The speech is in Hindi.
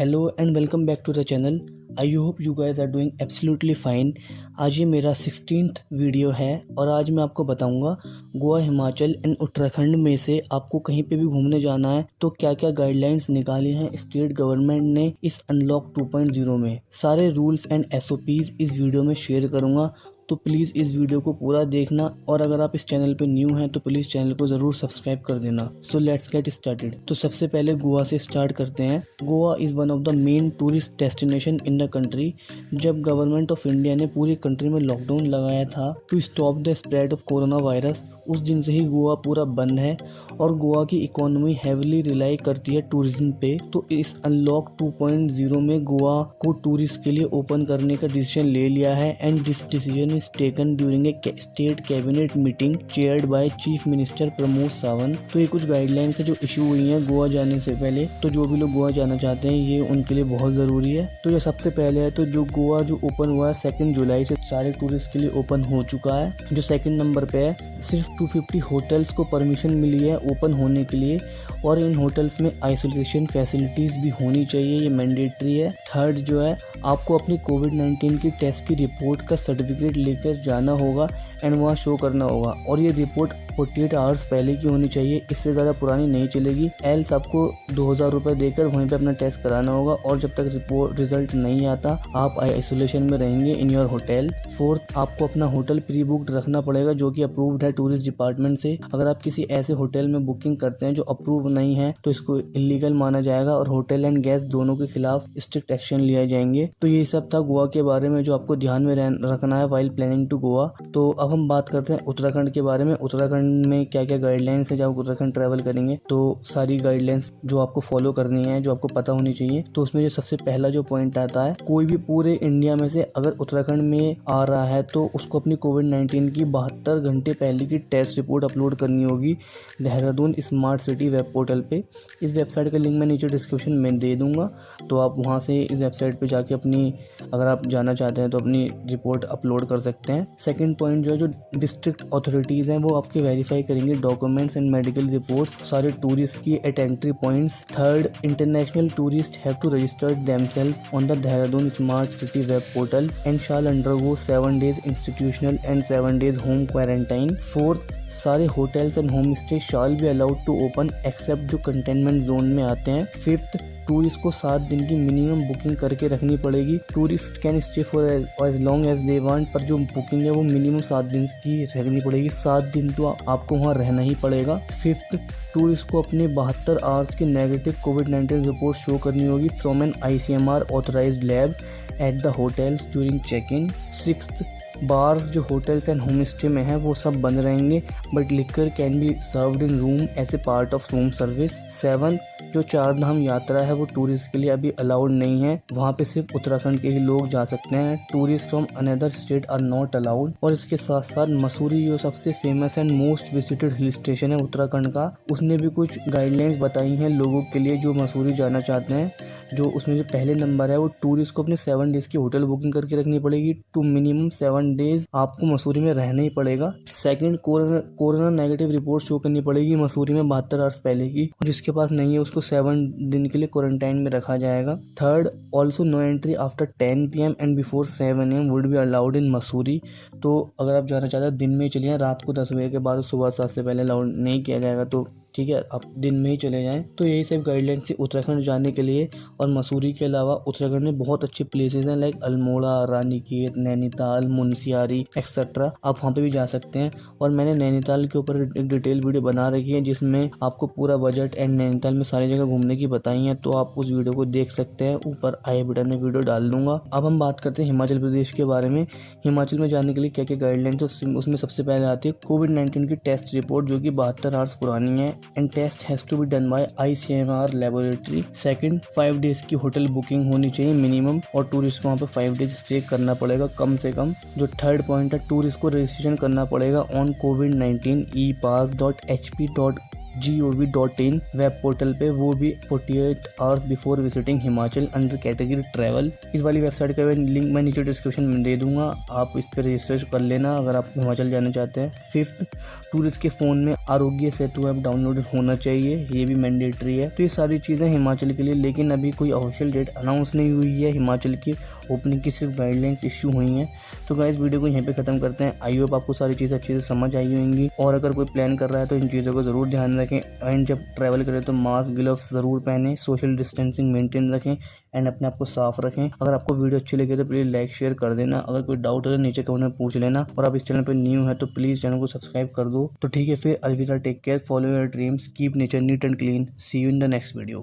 Hello and welcome back to the channel. I hope you guys are doing absolutely fine. आज ये मेरा 16th वीडियो है और आज मैं आपको बताऊंगा गोवा, हिमाचल एंड उत्तराखंड में से आपको कहीं पे भी घूमने जाना है तो क्या क्या गाइडलाइंस निकाली हैं स्टेट गवर्नमेंट ने इस अनलॉक 2.0 में। सारे रूल्स एंड SOPs इस वीडियो में शेयर करूंगा, तो प्लीज़ इस वीडियो को पूरा देखना और अगर आप इस चैनल पे न्यू हैं तो प्लीज़ चैनल को ज़रूर सब्सक्राइब कर देना। So let's get started. तो सबसे पहले गोवा से स्टार्ट करते हैं। Goa is one of the main tourist destination in the country. जब गवर्नमेंट ऑफ इंडिया ने पूरी कंट्री में लॉकडाउन लगाया था to stop the spread of corona virus, उस दिन से ही गोवा पूरा बंद है और गोवा की इकोनॉमी हैवीली रिलाई करती है टूरिज्म पे। तो इस अनलॉक 2.0 में गोवा को टूरिस्ट के लिए ओपन करने का डिसीजन ले लिया है and this decision is taken during a state cabinet meeting chaired by chief minister Pramod Sawant. तो ये कुछ गाइडलाइंस है जो इशू हुई हैं गोवा जाने से पहले। तो जो भी लोग गोवा जाना चाहते हैं ये उनके लिए बहुत ज़रूरी है। तो ये सबसे पहले है तो जो गोवा जो ओपन हुआ है 2 जुलाई से सारे टूरिस्ट के लिए ओपन हो चुका है। जो सेकंड नंबर पे है सिर्फ 250 होटल्स को परमिशन मिली है ओपन होने के लिए और इन होटल्स में आइसोलेशन फैसिलिटीज़ भी होनी चाहिए, ये मैंडेटरी है। थर्ड जो है आपको अपनी कोविड-19 की टेस्ट की रिपोर्ट का सर्टिफिकेट लेकर जाना होगा एंड वहाँ शो करना होगा और ये रिपोर्ट 48 आवर्स पहले की होनी चाहिए, इससे ज़्यादा पुरानी नहीं चलेगी। एल्स आपको 2000 रुपये देकर वहीं पे अपना टेस्ट कराना होगा और जब तक रिजल्ट नहीं आता आप आइसोलेशन में रहेंगे इन योर होटल। फोर्थ, आपको अपना होटल प्री बुक्ड रखना पड़ेगा जो कि अप्रूव्ड है टूरिस्ट डिपार्टमेंट से। अगर आप किसी ऐसे होटल में बुकिंग करते हैं जो अप्रूव नहीं है तो इसको इलीगल माना जाएगा और होटल एंड गेस्ट दोनों के खिलाफ स्ट्रिक्ट एक्शन लिया जाएंगे। तो ये सब था गोवा के बारे में जो आपको ध्यान में रखना है वाइल प्लानिंग टू गोवा। तो अब हम बात करते हैं उत्तराखंड के बारे में। उत्तराखंड में क्या क्या गाइडलाइंस है जब आप उत्तराखंड ट्रैवल करेंगे, तो सारी गाइडलाइंस जो आपको फॉलो करनी है, जो आपको पता होनी चाहिए। तो उसमें जो सबसे पहला जो पॉइंट आता है, कोई भी पूरे इंडिया में से अगर उत्तराखंड में आ रहा है तो उसको अपनी कोविड-19 की 72 घंटे पहले की टेस्ट रिपोर्ट अपलोड करनी होगी Dehradun smart city web portal पे। इस वेबसाइट का लिंक मैं नीचे डिस्क्रिप्शन में दे दूंगा, तो आप वहाँ से इस वेबसाइट पे जाके अपनी, अगर आप जाना चाहते हैं तो अपनी रिपोर्ट अपलोड कर सकते हैं। सेकंड पॉइंट जो है, जो डिस्ट्रिक्ट अथॉरिटीज़ हैं वो आपके वेरीफाई करेंगे डॉक्यूमेंट्स एंड मेडिकल रिपोर्ट्स सारे टूरिस्ट की at entry points. Third, international tourist have to register themselves on the Dehradun smart city web portal and shall undergo 7 days institutional and 7 days home quarantine. Fourth, सारे hotels and home stay shall be allowed to open except जो कंटेनमेंट जोन में आते हैं। फिफ्थ, टूरिस्ट को 7 दिन की मिनिमम बुकिंग करके रखनी पड़ेगी। Tourist can stay for as long as they want, पर जो बुकिंग है वो मिनिमम 7 दिन की रखनी पड़ेगी। 7 दिन तो आपको वहाँ रहना ही पड़ेगा। फिफ्थ, टूरिस्ट को अपने 72 आवर्स की नेगेटिव कोविड-19 रिपोर्ट शो करनी होगी from an ICMR authorized lab at the hotels during check in. Sixth, bars जो होटल्स एंड होम स्टे में हैं वो सब बंद रहेंगे but liquor can be served in room as a part of room service. Seven, जो 4 धाम यात्रा है वो टूरिस्ट के लिए अभी अलाउड नहीं है, वहाँ पे सिर्फ उत्तराखंड के ही लोग जा सकते हैं। Tourist from another state are not allowed. और इसके साथ साथ मसूरी जो सबसे famous and most visited hill station है उत्तराखंड का, उसने भी कुछ गाइडलाइंस बताई हैं लोगों के लिए जो मसूरी जाना चाहते हैं। जो उसमें जो पहले नंबर है वो टूरिस्ट को अपने 7 days की होटल बुकिंग करके रखनी पड़ेगी। टू मिनिमम 7 days आपको मसूरी में रहना ही पड़ेगा। Second, corona negative report show करनी पड़ेगी मसूरी में 72 आवर्स पहले की, और जिसके पास नहीं है उसको 7 दिन के लिए क्वारंटाइन में रखा जाएगा। Third, also no entry after 10 PM and before 7 AM would be allowed in Mussoorie. तो अगर आप जाना चाहते हैं दिन में ही चलिए, रात को 10 बजे के बाद सुबह 7 से पहले अलाउड नहीं किया जाएगा, तो ठीक है आप दिन में ही चले जाएं। तो यही सब गाइडलाइंस थी उत्तराखंड जाने के लिए। और मसूरी के अलावा उत्तराखंड में बहुत अच्छे प्लेसेस हैं लाइक अल्मोड़ा, रानीखेत, नैनीताल, मुनस्यारी एक्सेट्रा, आप वहाँ पे भी जा सकते हैं। और मैंने नैनीताल के ऊपर एक डिटेल वीडियो बना रखी है जिसमें आपको पूरा बजट एंड नैनीताल में सारी जगह घूमने की बताई हैं, तो आप उस वीडियो को देख सकते हैं, ऊपर आई बटन में वीडियो डाल दूंगा। अब हम बात करते हैं हिमाचल प्रदेश के बारे में। हिमाचल में जाने के लिए क्या क्या गाइडलाइंस है, उसमें सबसे पहले आती है कोविड-19 की टेस्ट रिपोर्ट जो कि 72 आवर्स पुरानी है and test has to be done by ICMR laboratory. Second, 5 days की होटल बुकिंग होनी चाहिए मिनिमम और टूरिस्ट को वहाँ पे 5 days स्टे करना पड़ेगा कम से कम। जो थर्ड पॉइंट है, टूरिस्ट को रजिस्ट्रेशन करना पड़ेगा on COVID-19 epass.hp gov.in web portal पे, वो भी 48 hours before visiting Himachal under category travel. इस वाली वेबसाइट का लिंक मैं नीचे डिस्क्रिप्शन में दे दूंगा, आप इस पर रजिस्टर कर लेना अगर आप हिमाचल जाना चाहते हैं। 5th, टूरिस्ट के फ़ोन में आरोग्य सेतु ऐप डाउनलोड होना चाहिए, ये भी मैंडेटरी है। तो ये सारी चीज़ें हिमाचल के लिए, लेकिन अभी कोई ऑफिशियल डेट अनाउंस नहीं हुई है हिमाचल की ओपनिंग की, सिर्फ गाइडलाइंस इशू हुई हैं। तो गाइस वीडियो को यहीं पे ख़त्म करते हैं। आई होप आपको सारी चीज़ें अच्छे से समझ आई होंगी, और अगर कोई प्लान कर रहा है तो इन चीज़ों को ज़रूर ध्यान रखें। एंड जब ट्रैवल करें तो मास्क ग्लव्स ज़रूर पहनें, सोशल डिस्टेंसिंग मेंटेन रखें एंड अपने आप को साफ रखें। अगर आपको वीडियो अच्छी लगे तो प्लीज़ लाइक शेयर कर देना। अगर कोई डाउट है तो नीचे कमेंट में पूछ लेना, और आप इस चैनल पर न्यू है तो प्लीज़ चैनल को सब्सक्राइब कर दो। तो ठीक है फिर, अलविदा, take care, follow your dreams, keep nature neat and clean, see you in the next video.